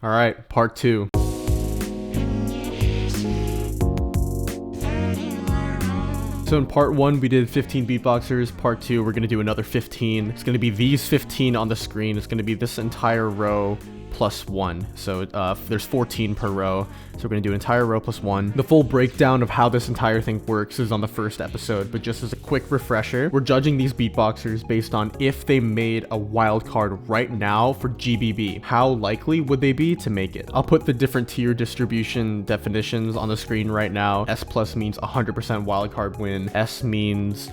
All right, part 2. So in part 1, we did 15 beatboxers. Part 2, we're going to do another 15. It's going to be these 15 on the screen. It's going to be this entire row plus 1. So there's 14 per row. So we're going to do an entire row plus 1. The full breakdown of how this entire thing works is on the first episode, but just as a quick refresher, we're judging these beatboxers based on if they made a wild card right now for GBB. How likely would they be to make it? I'll put the different tier distribution definitions on the screen right now. S plus means 100% wild card win. S means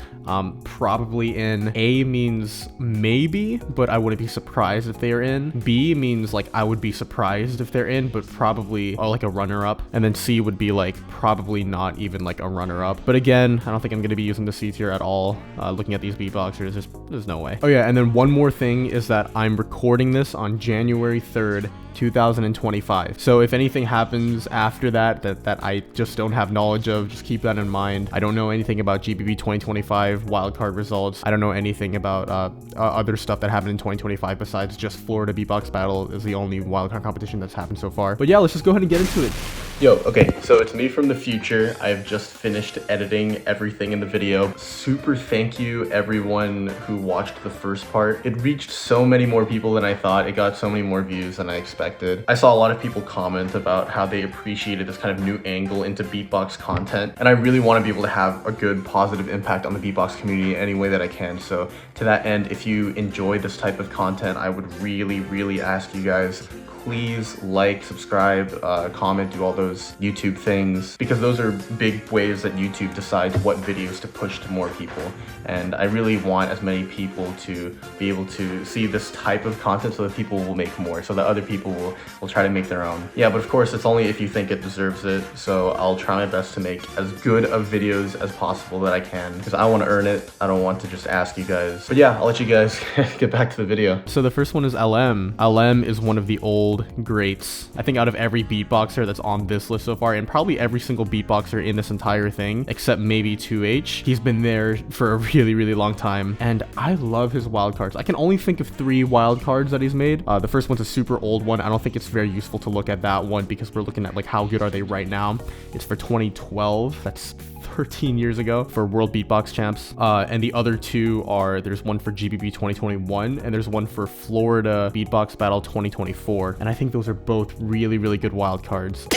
probably in. A means maybe, but I wouldn't be surprised if they are in. B means like I would be surprised if they're in, but probably like a runner-up. And then C would be like probably not even like a runner-up. But again, I don't think I'm going to be using the C tier at all. Looking at these beatboxers, there's no way. Oh yeah, and then one more thing is that I'm recording this on January 3rd, 2025. So if anything happens after that I just don't have knowledge of, just keep that in mind. I don't know anything about GBB 2025 wildcard results. I don't know anything about other stuff that happened in 2025 besides just Florida Beatbox Battle is the only wildcard competition that's happened so far. But yeah, let's just go ahead and get into it. Yo, okay, so it's me from the future. I've just finished editing everything in the video. Super thank you everyone who watched the first part. It reached so many more people than I thought. It got so many more views than I expected. I saw a lot of people comment about how they appreciated this kind of new angle into beatbox content, and I really want to be able to have a good positive impact on the beatbox community any way that I can. So to that end, if you enjoy this type of content, I would really ask you guys, please like, subscribe, comment, do all those YouTube things, because those are big ways that YouTube decides what videos to push to more people. And I really want as many people to be able to see this type of content so that people will make more, so that other people will try to make their own. Yeah, but of course, it's only if you think it deserves it. So I'll try my best to make as good of videos as possible that I can, because I want to earn it. I don't want to just ask you guys. But yeah, I'll let you guys get back to the video. So the first one is LM. LM is one of the old greats. I think out of every beatboxer that's on this list so far, and probably every single beatboxer in this entire thing, except maybe 2H, he's been there for a really long time, and I love his wildcards. I can only think of 3 wildcards that he's made. The first one's a super old one. I don't think it's very useful to look at that one because we're looking at like how good are they right now. It's for 2012. That's 13 years ago for World Beatbox Champs. And the other 2 are, there's one for GBB 2021 and there's one for Florida Beatbox Battle 2024. And I think those are both really good wild cards.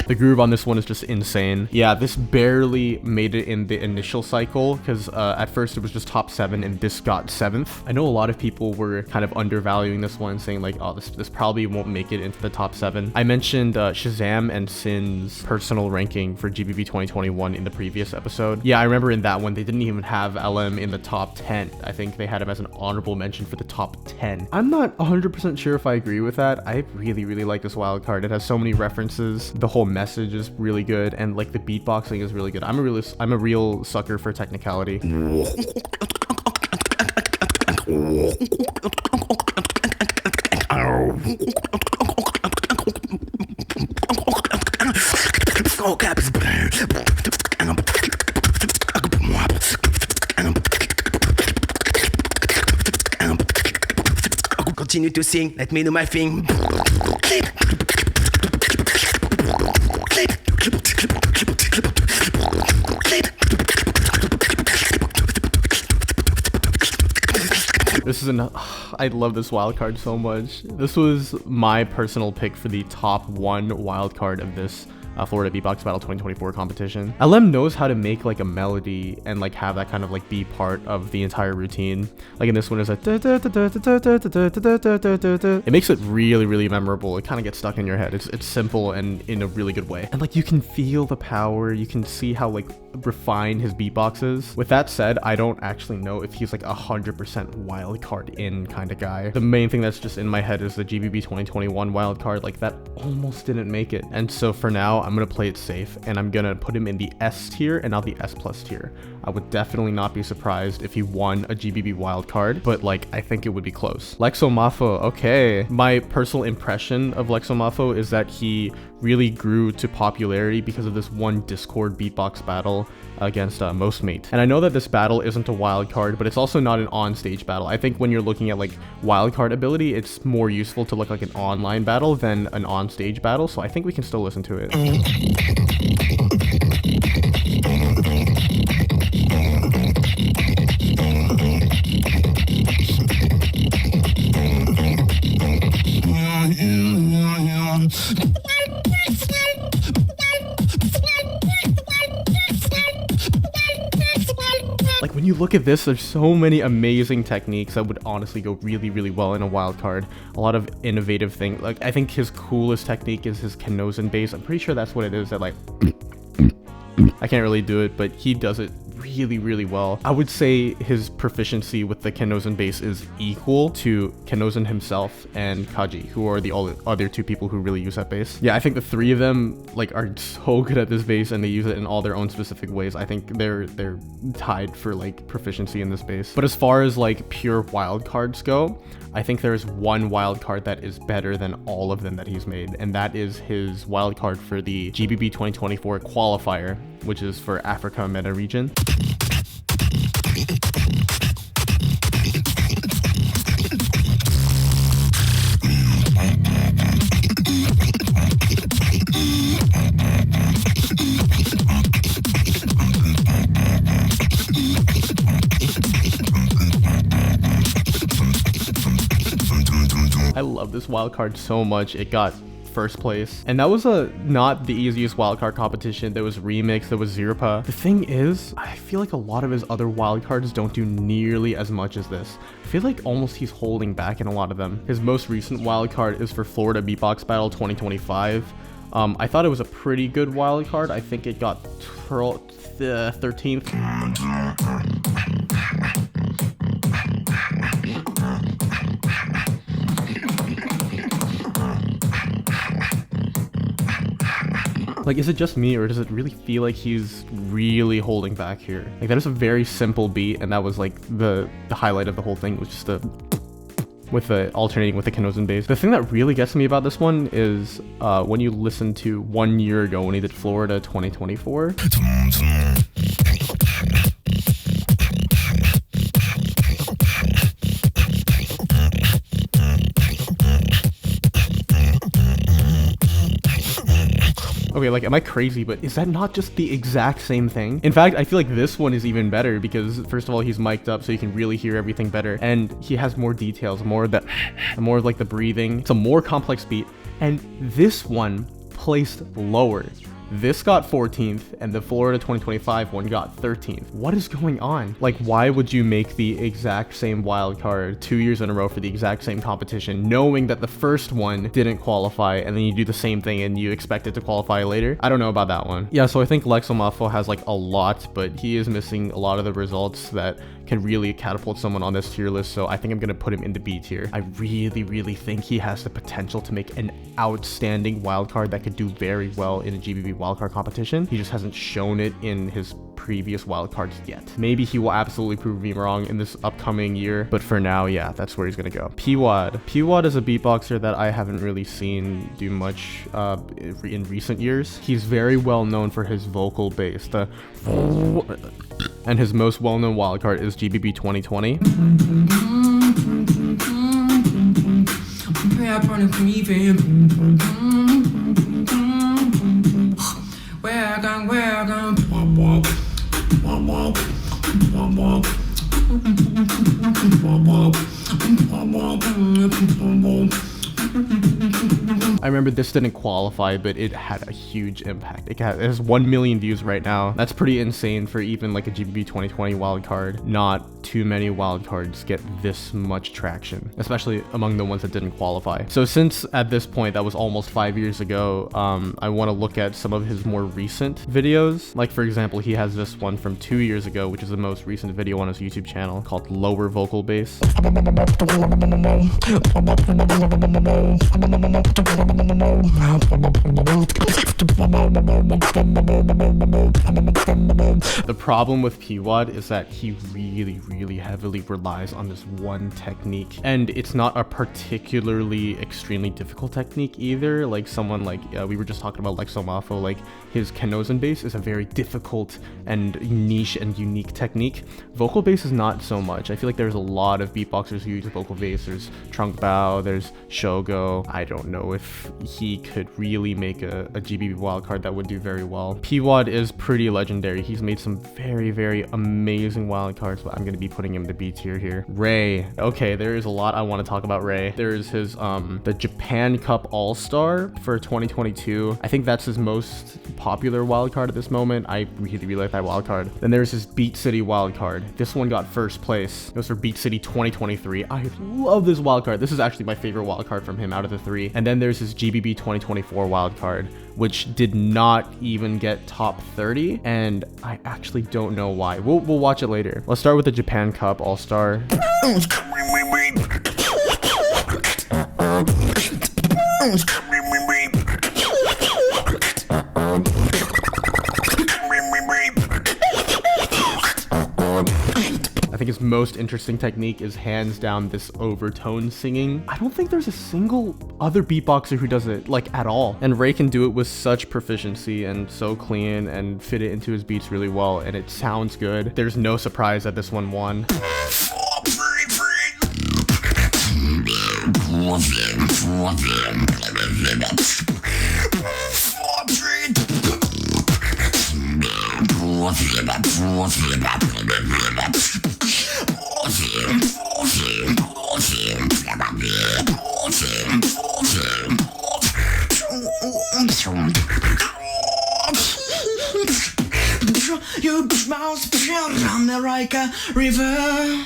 The groove on this one is just insane. Yeah, this barely made it in the initial cycle because at first it was just top 7 and this got 7th. I know a lot of people were kind of undervaluing this one, saying like, oh, this probably won't make it into the top 7. I mentioned Shazam and Sin's personal ranking for GBB 2021 in the previous episode. Yeah, I remember in that one, they didn't even have LM in the top 10. I think they had him as an honorable mention for the top 10. I'm not 100% sure if I agree with that. I really like this wild card. It has so many references. The whole message is really good, and like the beatboxing is really good. I'm a real sucker for technicality. Continue to sing, let me do my thing. This is I love this wildcard so much. This was my personal pick for the top 1 wildcard of this Florida Beatbox Battle 2024 competition. LM knows how to make like a melody and like have that kind of like be part of the entire routine. Like in this one is like it makes it really memorable. It kind of gets stuck in your head. It's simple and in a really good way. And like you can feel the power. You can see how like refine his beatboxes. With that said, I don't actually know if he's like 100% wildcard in kind of guy. The main thing that's just in my head is the GBB 2021 wildcard, like that almost didn't make it. And so for now, I'm gonna play it safe and I'm gonna put him in the S tier and not the S plus tier. I would definitely not be surprised if he won a GBB wildcard, but like I think it would be close. Lexomafo, okay. My personal impression of Lexomafo is that he really grew to popularity because of this one Discord beatbox battle against Mostmate. And I know that this battle isn't a wild card, but it's also not an on-stage battle. I think when you're looking at like wild card ability, it's more useful to look like an online battle than an on-stage battle. So I think we can still listen to it. Like when you look at this, there's so many amazing techniques that would honestly go really, really well in a wild card. A lot of innovative things. Like I think his coolest technique is his Kenozen bass. I'm pretty sure that's what it is that like, I can't really do it, but he does it really, really well. I would say his proficiency with the Kenozen bass is equal to Kenozen himself and Kaji, who are the other two people who really use that bass. Yeah, I think the three of them like are so good at this bass and they use it in all their own specific ways. I think they're tied for like proficiency in this bass. But as far as like pure wild cards go, I think there's one wild card that is better than all of them that he's made, and that is his wild card for the GBB 2024 qualifier, which is for Africa meta region. I love this wildcard so much. It got first place, and that was not the easiest wildcard competition. There was Remix, there was Zirpa. The thing is, I feel like a lot of his other wildcards don't do nearly as much as this. I feel like almost he's holding back in a lot of them. His most recent wildcard is for Florida Beatbox Battle 2025. I thought it was a pretty good wildcard. I think it got 13th. Like, is it just me, or does it really feel like he's really holding back here? Like, that is a very simple beat, and that was like the highlight of the whole thing, was just alternating with the Kenozen bass. The thing that really gets me about this one is when you listen to 1 year ago when he did Florida 2024. Okay, like, am I crazy? But is that not just the exact same thing? In fact, I feel like this one is even better because, first of all, he's mic'd up so you can really hear everything better. And he has more details, more of like the breathing. It's a more complex beat. And this one placed lower. This got 14th, and the Florida 2025 one got 13th. What is going on? Like, why would you make the exact same wildcard 2 years in a row for the exact same competition, knowing that the first one didn't qualify, and then you do the same thing and you expect it to qualify later? I don't know about that one. Yeah, so I think Lexomafo has like a lot, but he is missing a lot of the results that can really catapult someone on this tier list, so I think I'm gonna put him into B tier. I really, really think he has the potential to make an outstanding wildcard that could do very well in a GBB wildcard competition. He just hasn't shown it in his previous wildcards yet. Maybe he will absolutely prove me wrong in this upcoming year, but for now, yeah, that's where he's gonna go. P-Wad. P-Wad is a beatboxer that I haven't really seen do much in recent years. He's very well known for his vocal bass, and his most well-known wildcard is GBB 2020. I remember this didn't qualify, but it had a huge impact. It has 1 million views right now. That's pretty insane for even like a GBB 2020 wildcard. Not too many wildcards get this much traction, especially among the ones that didn't qualify. So since at this point, that was almost 5 years ago, I want to look at some of his more recent videos. Like for example, he has this one from 2 years ago, which is the most recent video on his YouTube channel called Lower Vocal Bass. The problem with P-Wad is that he really heavily relies on this one technique, and it's not a particularly extremely difficult technique either. Like someone like we were just talking about Lexo Mafo, like his Kenozen bass is a very difficult and niche and unique technique. Vocal bass is not so much. I feel like there's a lot of beatboxers who use vocal bass. There's Trunk Bao, there's Shogo. I don't know if he could really make a GBB wildcard that would do very well. P-Wad is pretty legendary. He's made some very amazing wildcards, but I'm going to be putting him in the B tier here. Ray. Okay, there is a lot I want to talk about Ray. There is his the Japan Cup All-Star for 2022. I think that's his most popular wildcard at this moment. I really like that wildcard. Then there's his Beat City wildcard. This one got first place. It was for Beat City 2023. I love this wildcard. This is actually my favorite wildcard from him out of the three. And then there's his GBB 2024 wildcard, which did not even get top 30, and I actually don't know why. We'll watch it later. Let's start with the Japan Cup All-Star. I think his most interesting technique is hands down this overtone singing. I don't think there's a single other beatboxer who does it like at all. And Ray can do it with such proficiency and so clean and fit it into his beats really well, and it sounds good. There's no surprise that this one won. You bounce around the Rika River.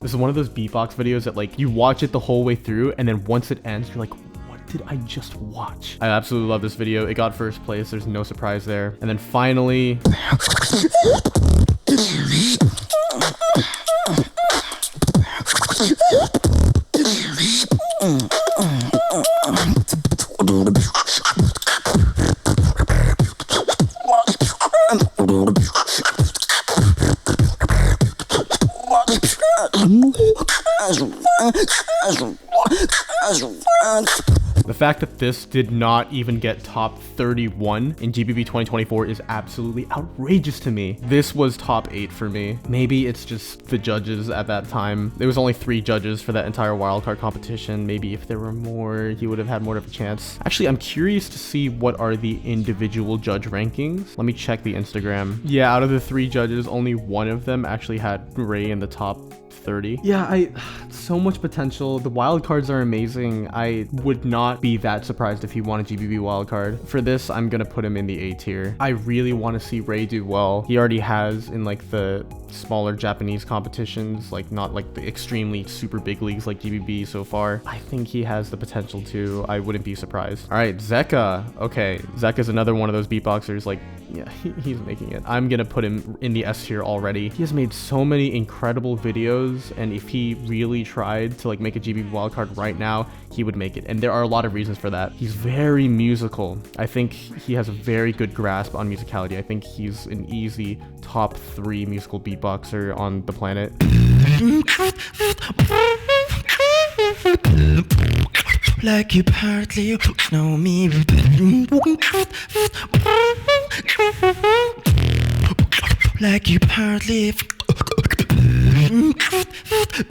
This is one of those beatbox videos that like you watch it the whole way through, and then once it ends, you're like, what did I just watch? I absolutely love this video. It got first place. There's no surprise there. And then finally, the fact that this did not even get top 31 in GBB 2024 is absolutely outrageous to me. This was top 8 for me. Maybe it's just the judges at that time. There was only 3 judges for that entire wildcard competition. Maybe if there were more, he would have had more of a chance. Actually, I'm curious to see what are the individual judge rankings. Let me check the Instagram. Yeah, out of the 3 judges, only one of them actually had Ray in the top 30. Yeah, so much potential. The wildcards are amazing. I would not be that surprised if he won a GBB wildcard. For this, I'm gonna put him in the A tier. I really want to see Ray do well. He already has in like the smaller Japanese competitions, like not like the extremely super big leagues like GBB so far. I think he has the potential to. I wouldn't be surprised. All right, Zeka. Okay, Zeka's another one of those beatboxers. Like, yeah, he's making it. I'm gonna put him in the S tier already. He has made so many incredible videos, and if he really tried to like make a GBB wildcard right now, he would make it. And there are a lot of reasons for that. He's very musical. I think he has a very good grasp on musicality. I think he's an easy top 3 musical beatboxer on the planet. Like you partly know me. Like you partly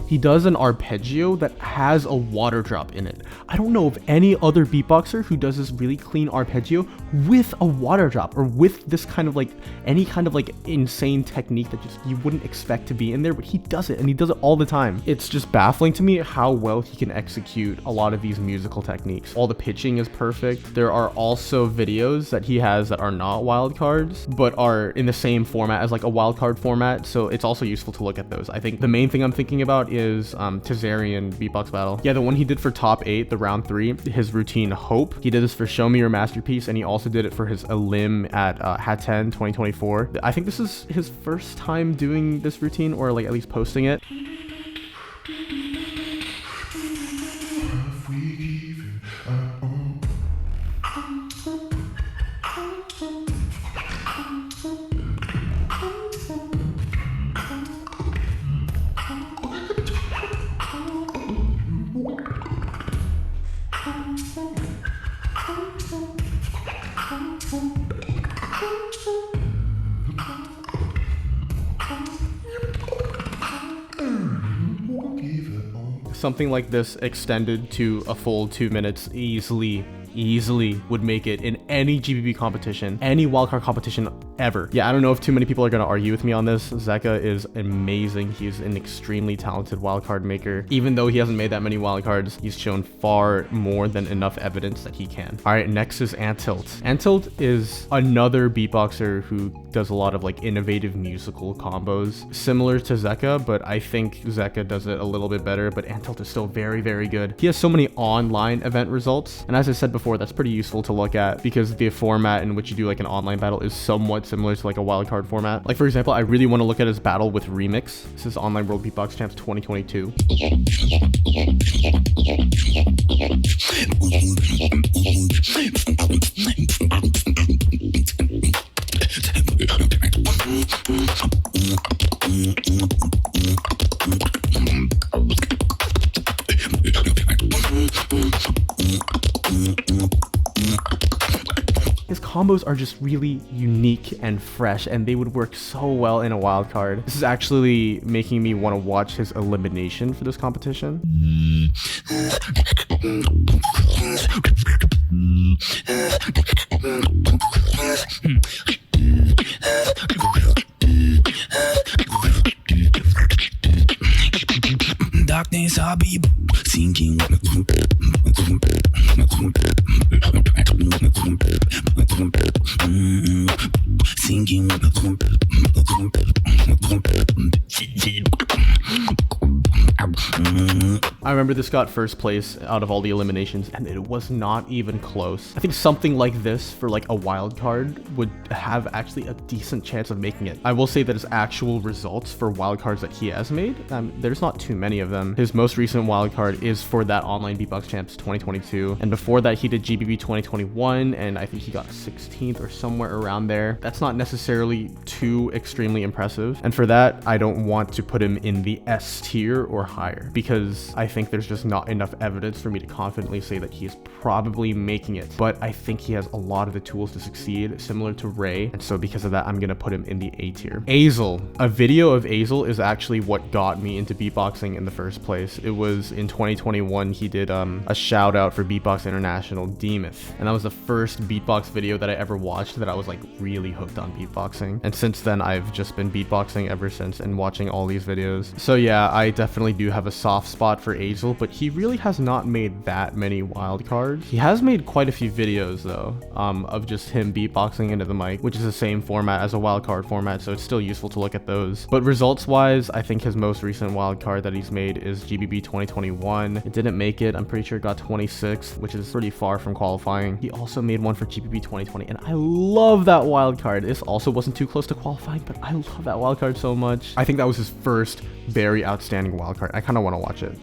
He does an arpeggio that has a water drop in it. I don't know of any other beatboxer who does this really clean arpeggio with a water drop, or with this kind of like any kind of like insane technique that just you wouldn't expect to be in there, but he does it, and he does it all the time. It's just baffling to me how well he can execute a lot of these musical techniques. All the pitching is perfect. There are also videos that he has that are not wildcards, but are in the same format as like a wildcard format, so it's also useful to look at those. I think the main thing I'm thinking about is Tazarian beatbox battle. Yeah, the one he did for top 8, the round 3, his routine Hope. He did this for Show Me Your Masterpiece, and he also did it for his Elim at Hat 10 2024. I think this is his first time doing this routine, or like at least posting it. Something like this extended to a full 2 minutes easily would make it in any GBB competition, any wildcard competition ever. Yeah, I don't know if too many people are going to argue with me on this. Zeka is amazing. He's an extremely talented wildcard maker. Even though he hasn't made that many wildcards, he's shown far more than enough evidence that he can. All right, next is Antilt. Antilt is another beatboxer who does a lot of like innovative musical combos, similar to Zeka, but I think Zeka does it a little bit better, but Antilt is still very, very good. He has so many online event results, and as I said before, that's pretty useful to look at because the format in which you do like an online battle is somewhat similar to like a wildcard format. Like for example, I really want to look at his battle with Remix. This is Online World Beatbox Champs 2022. His combos are just really unique and fresh, and they would work so well in a wild card. This is actually making me want to watch his elimination for this competition. Darkness, I'll be sinking. Sinking. I remember this got first place out of all the eliminations, and it was not even close. I think something like this for like a wild card would have actually a decent chance of making it. I will say that his actual results for wild cards that he has made, there's not too many of them. His most recent wild card is for that Online Beatbox Champs 2022, and before that he did GBB 2021, and I think he got 16th or somewhere around there. That's not necessarily too extremely impressive, and for that I don't want to put him in the S tier or higher, because I think there's just not enough evidence for me to confidently say that he's probably making it. But I think he has a lot of the tools to succeed, similar to Ray, and so because of that I'm gonna put him in the A tier. Azel. A video of Azel is actually what got me into beatboxing in the first place. It was in 2021 he did a shout out for Beatbox International Demuth, and that was the first beatbox video that I ever watched that I was like really hooked on beatboxing, and since then I've just been beatboxing ever since and watching all these videos. So yeah, I definitely do have a soft spot for Azel, but he really has not made that many wild cards. He has made quite a few videos though, of just him beatboxing into the mic, which is the same format as a wild card format, so it's still useful to look at those. But results wise, I think his most recent wild card that he's made is GBB 2021. It didn't make it. I'm pretty sure it got 26th, which is pretty far from qualifying. He also made one for GBB 2020, and I love that wild card. This also wasn't too close to qualifying, but I love that wild card so much. I think that was his first very outstanding wild card. I kind of want to watch it.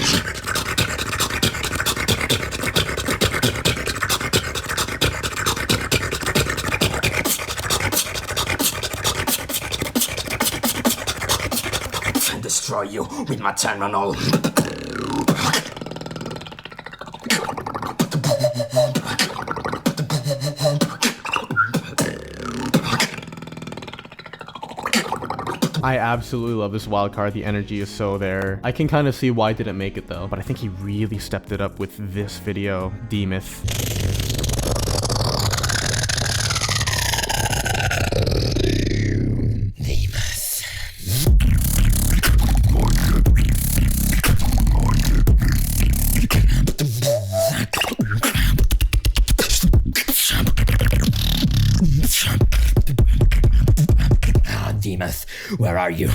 Destroy you with my terminal. I absolutely love this wild card. The energy is so there. I can kind of see why I didn't make it though, but I think he really stepped it up with this video. D-Myth. Demas, where are you?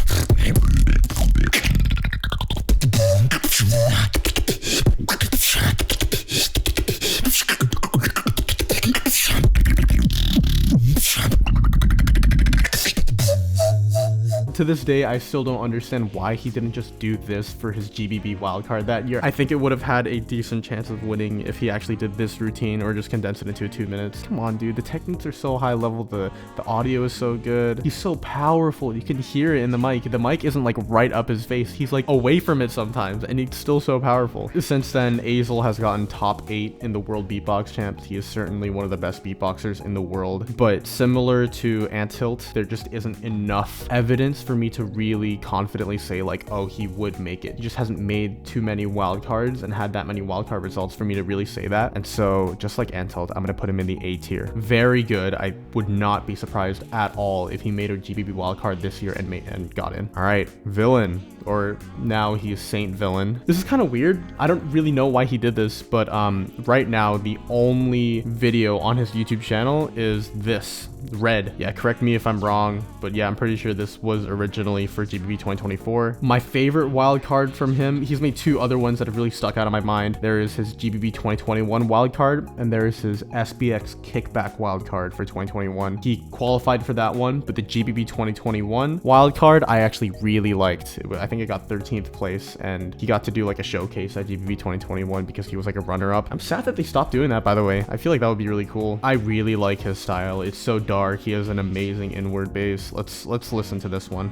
To this day, I still don't understand why he didn't just do this for his GBB wildcard that year. I think it would have had a decent chance of winning if he actually did this routine or just condensed it into 2 minutes. Come on, dude. The techniques are so high level. The audio is so good. He's so powerful. You can hear it in the mic. The mic isn't like right up his face. He's like away from it sometimes, and he's still so powerful. Since then, Azel has gotten top 8 in the World Beatbox Champs. He is certainly one of the best beatboxers in the world. But similar to Antilt, there just isn't enough evidence for me to really confidently say like, oh, he would make it. He just hasn't made too many wildcards and had that many wildcard results for me to really say that. And so just like Antilt, I'm gonna put him in the A tier. Very good. I would not be surprised at all if he made a GBB wildcard this year and got in. All right, Villain, or now he's Saint Villain. This is kind of weird. I don't really know why he did this, but right now the only video on his YouTube channel is this. Red. Yeah, correct me if I'm wrong, but yeah, I'm pretty sure this was originally for GBB 2024. My favorite wild card from him, he's made 2 other ones that have really stuck out of my mind. There is his GBB 2021 wild card, and there is his SBX kickback wild card for 2021. He qualified for that one, but the GBB 2021 wild card I actually really liked. I think it got 13th place, and he got to do like a showcase at GBB 2021 because he was like a runner-up. I'm sad that they stopped doing that, by the way. I feel like that would be really cool. I really like his style. It's so dark. He has an amazing inward bass. Let's listen to this one.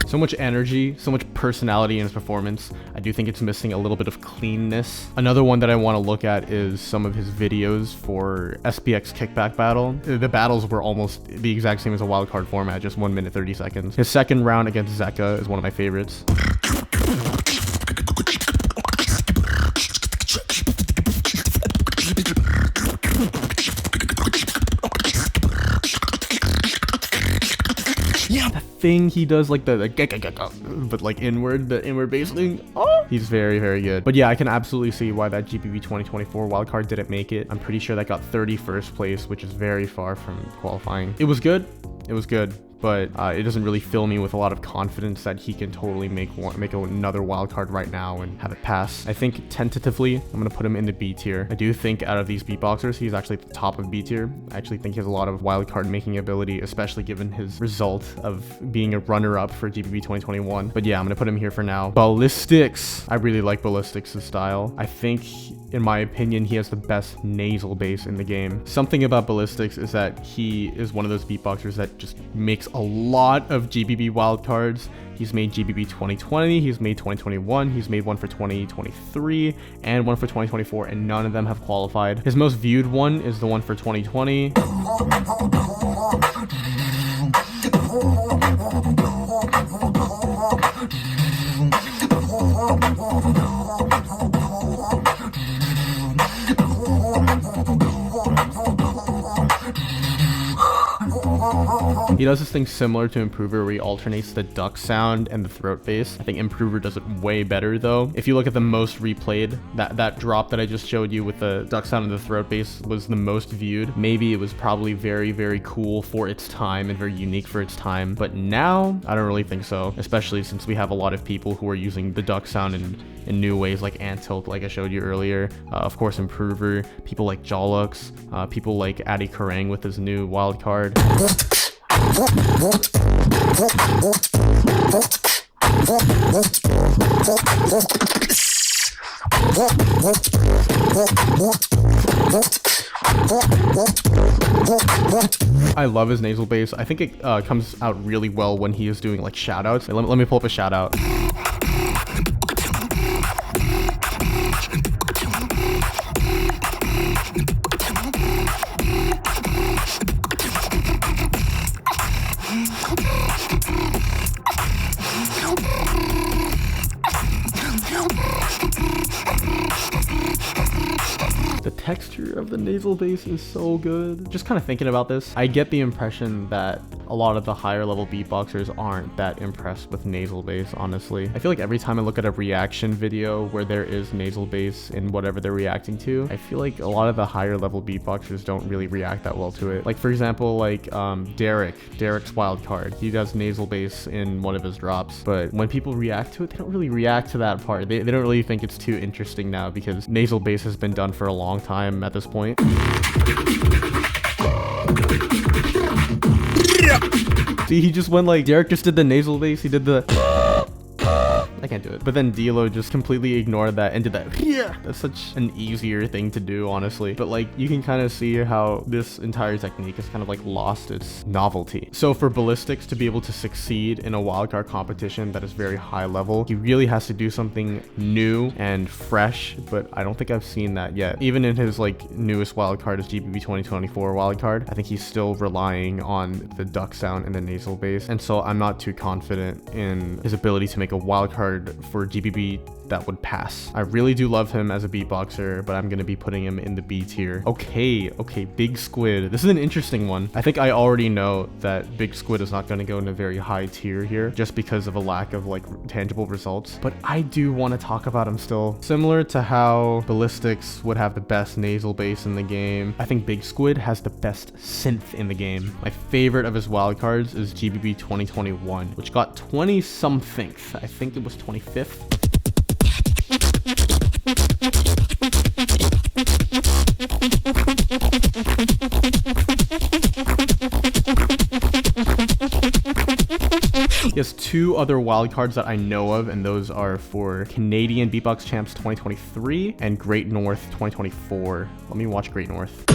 So much energy, so much personality in his performance. I do think it's missing a little bit of cleanness. Another one that I want to look at is some of his videos for SBX Kickback Battle. The battles were almost the exact same as a wildcard format, just 1 minute 30 seconds. His second round against Zeka is one of my favorites. Yeah, that thing he does, like the but like the inward bass thing. Oh, he's very, very good. But yeah, I can absolutely see why that GBB 2024 wildcard didn't make it. I'm pretty sure that got 31st place, which is very far from qualifying. It was good. It was good. But it doesn't really fill me with a lot of confidence that he can totally make another wild card right now and have it pass. I think tentatively, I'm going to put him in the B tier. I do think out of these beatboxers, he's actually at the top of B tier. I actually think he has a lot of wild card making ability, especially given his result of being a runner-up for GBB 2021. But yeah, I'm going to put him here for now. Ballistics. I really like Ballistics' style. I think, in my opinion, he has the best nasal bass in the game. Something about Ballistics is that he is one of those beatboxers that just makes a lot of GBB wildcards. He's made GBB 2020, he's made 2021, he's made one for 2023, and one for 2024, and none of them have qualified. His most viewed one is the one for 2020. He does this thing similar to Improver where he alternates the duck sound and the throat bass. I think Improver does it way better though. If you look at the most replayed, that drop that I just showed you with the duck sound and the throat bass was the most viewed. Maybe it was probably very, very cool for its time and very unique for its time. But now, I don't really think so, especially since we have a lot of people who are using the duck sound in new ways, like Antilt, like I showed you earlier. Of course, Improver, people like Jolux, people like Addy Karang with his new wild card. I love his nasal bass. I think it comes out really well when he is doing like shout outs. Let me pull up a shout out. The texture of the nasal bass is so good. Just kind of thinking about this, I get the impression that a lot of the higher level beatboxers aren't that impressed with nasal bass, honestly. I feel like every time I look at a reaction video where there is nasal bass in whatever they're reacting to, I feel like a lot of the higher level beatboxers don't really react that well to it. Like for example, like Derek's Wildcard, he does nasal bass in one of his drops, but when people react to it, they don't really react to that part. They don't really think it's too interesting now because nasal bass has been done for a long time at this point. See, he just went like, Derek just did the nasal bass, he did the I can't do it. But then D'Lo just completely ignored that and did that. Yeah, that's such an easier thing to do, honestly. But like, you can kind of see how this entire technique has kind of like lost its novelty. So for Ballistics to be able to succeed in a wildcard competition that is very high level, he really has to do something new and fresh, but I don't think I've seen that yet. Even in his like newest wildcard, his GBB 2024 wildcard, I think he's still relying on the duck sound and the nasal bass. And so I'm not too confident in his ability to make a wildcard for GBB that would pass. I really do love him as a beatboxer, but I'm gonna be putting him in the B tier. Okay, Big Squid. This is an interesting one. I think I already know that Big Squid is not gonna go in a very high tier here just because of a lack of like tangible results, but I do want to talk about him still. Similar to how Ballistics would have the best nasal bass in the game, I think Big Squid has the best synth in the game. My favorite of his wildcards is GBB 2021, which got 20 something. I think it was 25th. He has two other wildcards that I know of, and those are for Canadian Beatbox Champs 2023 and Great North 2024. Let me watch Great North.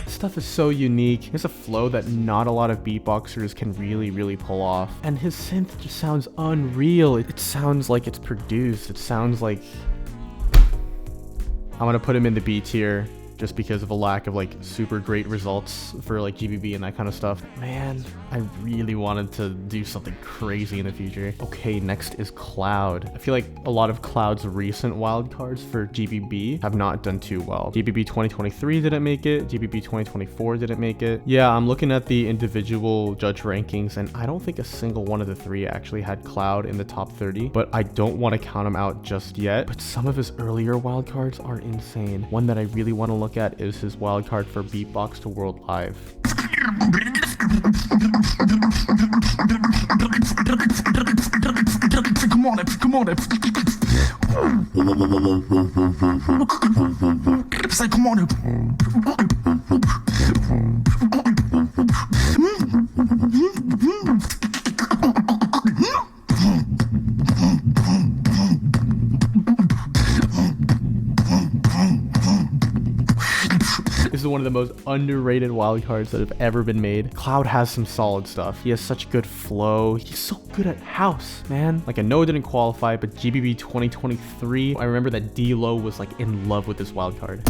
Stuff is so unique. He has a flow that not a lot of beatboxers can really pull off, and his synth just sounds unreal. It sounds like it's produced. It sounds like I'm gonna put him in the B tier just because of a lack of like super great results for like GBB and that kind of stuff. Man, I really wanted to do something crazy in the future. Okay, next is Cloud. I feel like a lot of Cloud's recent wildcards for GBB have not done too well. GBB 2023 didn't make it. GBB 2024 didn't make it. Yeah, I'm looking at the individual judge rankings, and I don't think a single one of the three actually had Cloud in the top 30, but I don't want to count him out just yet. But some of his earlier wildcards are insane. One that I really want to look at is his wildcard for Beatbox to World Live. Come on, come on. Say, come on. This is one of the most underrated wildcards that have ever been made. Cloud has some solid stuff. He has such good flow. He's so good at house, man. Like, I know it didn't qualify, but GBB 2023, I remember that D'Lo was like in love with this wildcard.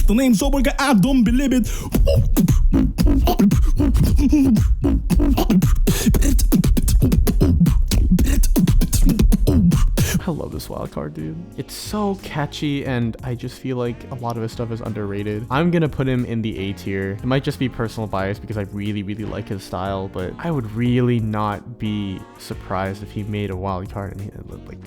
The name's Oberga, I don't believe it. I love this wildcard, dude. It's so catchy, and I just feel like a lot of his stuff is underrated. I'm gonna put him in the A tier. It might just be personal bias because I really like his style, but I would really not be surprised if he made a wildcard and he, like,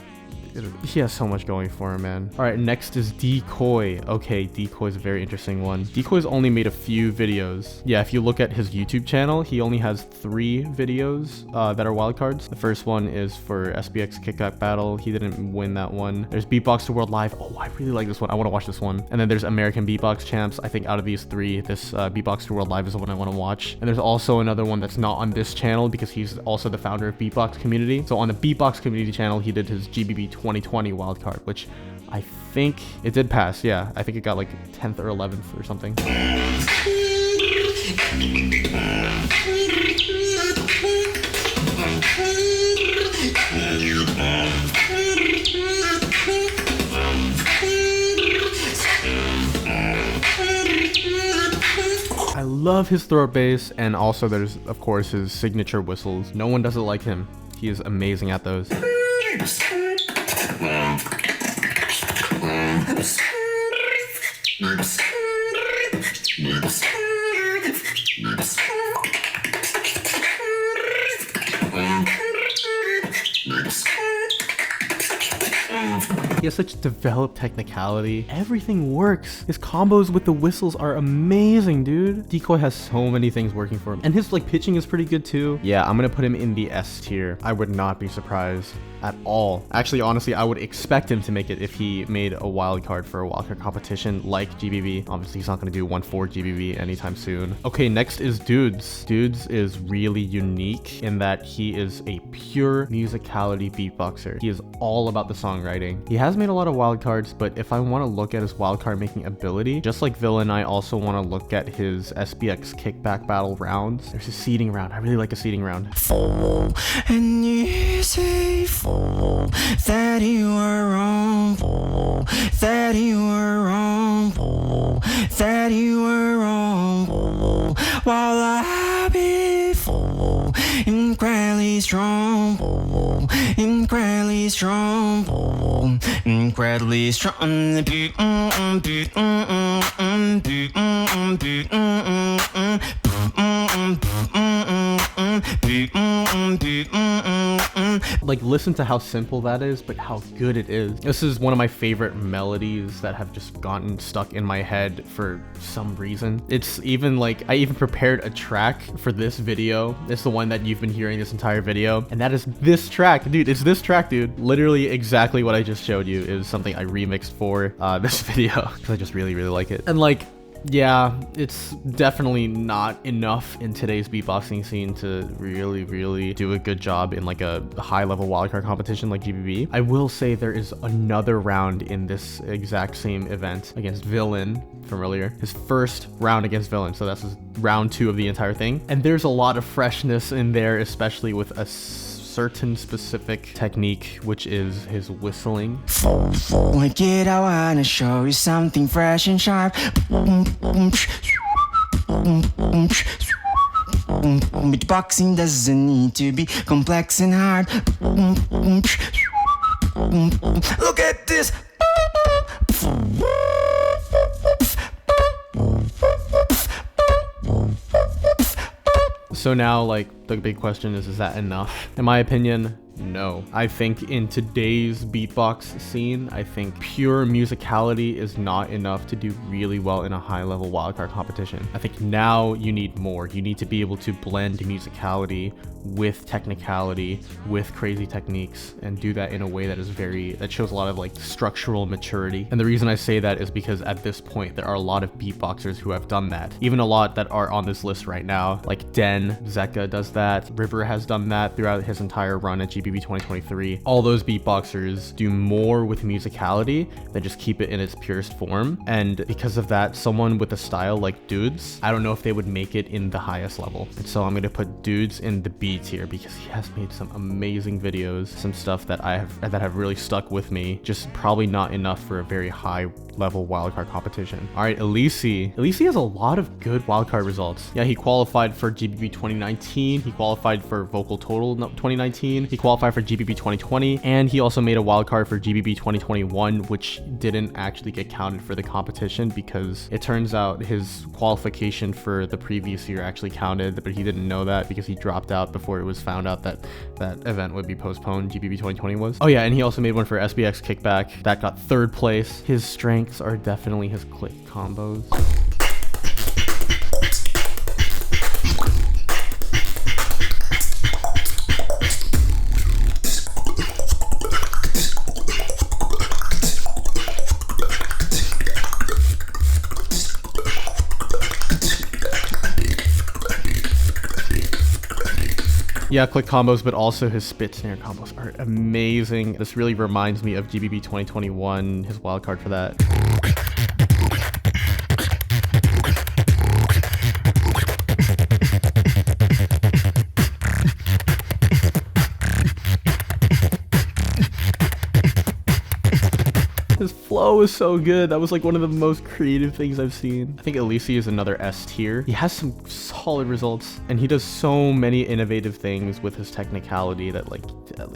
he has so much going for him, man. All right, next is Decoy. Okay, Decoy is a very interesting one. Decoy's only made a few videos. Yeah, if you look at his YouTube channel, he only has 3 videos that are wildcards. The first one is for SBX Kickback Battle. He didn't win that one. There's Beatbox World Live. Oh, I really like this one. I want to watch this one. And then there's American Beatbox Champs. I think out of these 3, this Beatbox World Live is the one I want to watch. And there's also another one that's not on this channel because he's also the founder of Beatbox Community. So on the Beatbox Community channel, he did his GBB 2020 wildcard, which I think it did pass. Yeah, I think it got like 10th or 11th or something. I love his throat bass, and also there's of course his signature whistles. No one does it like him. He is amazing at those. He has such developed technicality. Everything works. His combos with the whistles are amazing, dude. Decoy has so many things working for him. And his like pitching is pretty good too. Yeah, I'm gonna put him in the S tier. I would not be surprised at all. Actually, honestly, I would expect him to make it if he made a wild card for a wildcard competition like GBB. Obviously, he's not gonna do 1-4 GBB anytime soon. Okay, next is Dudes. Dudes is really unique in that he is a pure musicality beatboxer. He is all about the songwriting. He has made a lot of wildcards, but if I want to look at his wildcard making ability, just like Villain, I also want to look at his SBX kickback battle rounds. There's a seeding round. I really like a seeding round. Fall, and you say fall, that you are wrong, fall, that you are wrong, fall, that you are wrong, fall, while I be fall, incredibly strong, fall, incredibly strong, fall, incredibly strong, Like, listen to how simple that is, but how good it is. This is one of my favorite melodies that have just gotten stuck in my head for some reason. It's even like, I even prepared a track for this video. It's the one that you've been hearing this entire video, and that is this track, dude. It's this track, dude. Literally exactly what I just showed you is something I remixed for this video because I just really like it. And like, yeah, it's definitely not enough in today's beatboxing scene to really do a good job in like a high-level wildcard competition like GBB. I will say there is another round in this exact same event against Villain from earlier. His first round against Villain, so that's his round 2 of the entire thing. And there's a lot of freshness in there, especially with a certain specific technique, which is his whistling. Kid, I wanna show you something fresh and sharp. Beatboxing doesn't need to be complex and hard. Look at this. So now, like, the big question is that enough? In my opinion, no. I think in today's beatbox scene, I think pure musicality is not enough to do really well in a high-level wildcard competition. I think now you need more. You need to be able to blend musicality with technicality, with crazy techniques, and do that in a way that is that shows a lot of like structural maturity. And the reason I say that is because at this point, there are a lot of beatboxers who have done that. Even a lot that are on this list right now, like Den, Zeka does that, River has done that throughout his entire run at GBB 2023. All those beatboxers do more with musicality than just keep it in its purest form. And because of that, someone with a style like Dudes, I don't know if they would make it in the highest level. And so I'm gonna put Dudes in the B tier because he has made some amazing videos, some stuff that have really stuck with me, just probably not enough for a very high level wildcard competition. All right, Elise has a lot of good wildcard results. Yeah, he qualified for GBB 2019. He qualified for Vocal Total 2019. He qualified qualify for GBB 2020, and he also made a wild card for GBB 2021, which didn't actually get counted for the competition because it turns out his qualification for the previous year actually counted, but he didn't know that because he dropped out before it was found out that that event would be postponed. GBB 2020 was. Oh yeah, and he also made one for SBX Kickback that got 3rd place. His strengths are definitely his click combos. Yeah, click combos, but also his spit snare combos are amazing. This really reminds me of GBB 2021, his wildcard for that. His flow is so good. That was like one of the most creative things I've seen. I think Elise is another S tier. He has some solid results and he does so many innovative things with his technicality that like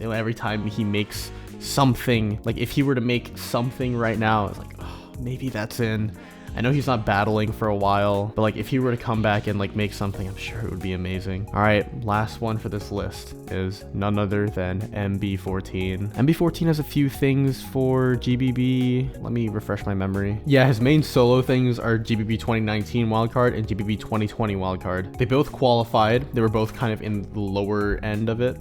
every time he makes something, like if he were to make something right now, it's like, oh, maybe that's in. I know he's not battling for a while, but like if he were to come back and like make something, I'm sure it would be amazing. All right, last one for this list is none other than MB14. MB14 has a few things for GBB. Let me refresh my memory. Yeah, his main solo things are GBB 2019 wildcard and GBB 2020 wildcard. They both qualified. They were both kind of in the lower end of it.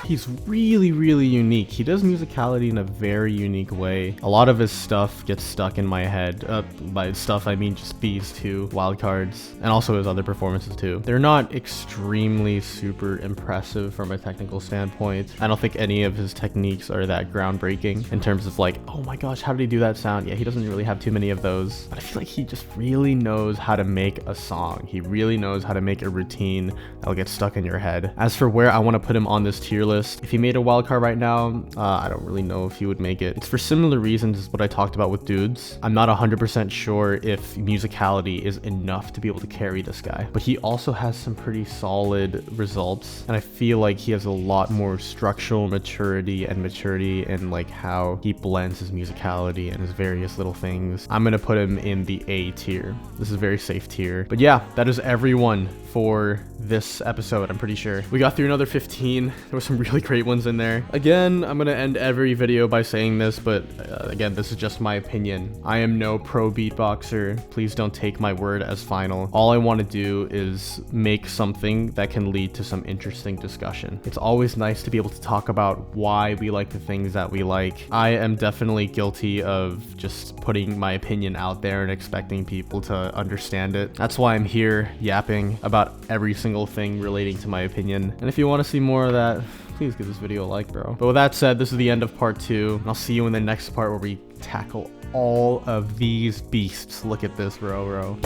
He's really unique. He does musicality in a very unique way. A lot of his stuff gets stuck in my head. By stuff, I mean just these two wildcards and also his other performances too. They're not extremely super impressive from a technical standpoint. I don't think any of his techniques are that groundbreaking in terms of like, oh my gosh, how did he do that sound? Yeah, he doesn't really have too many of those. But I feel like he just really knows how to make a song. He really knows how to make a routine that'll get stuck in your head. As for where I want to put him on this tier list, if he made a wildcard right now, I don't really know if he would make it. It's for similar reasons as what I talked about with dudes. I'm not 100% sure if musicality is enough to be able to carry this guy, but he also has some pretty solid results, and I feel like he has a lot more structural maturity in like how he blends his musicality and his various little things. I'm gonna put him in the A tier. This is a very safe tier. But yeah, that is everyone for this episode. I'm pretty sure we got through another 15. There were some really great ones in there. Again, I'm gonna end every video by saying this, but again, this is just my opinion. I am no pro beatboxer. Please don't take my word as final. All I want to do is make something that can lead to some interesting discussion. It's always nice to be able to talk about why we like the things that we like. I am definitely guilty of just putting my opinion out there and expecting people to understand it. That's why I'm here yapping about every single thing relating to my opinion. And if you want to see more of that, please give this video a like, bro. But with that said, this is the end of part 2, and I'll see you in the next part where we tackle all of these beasts. Look at this, bro.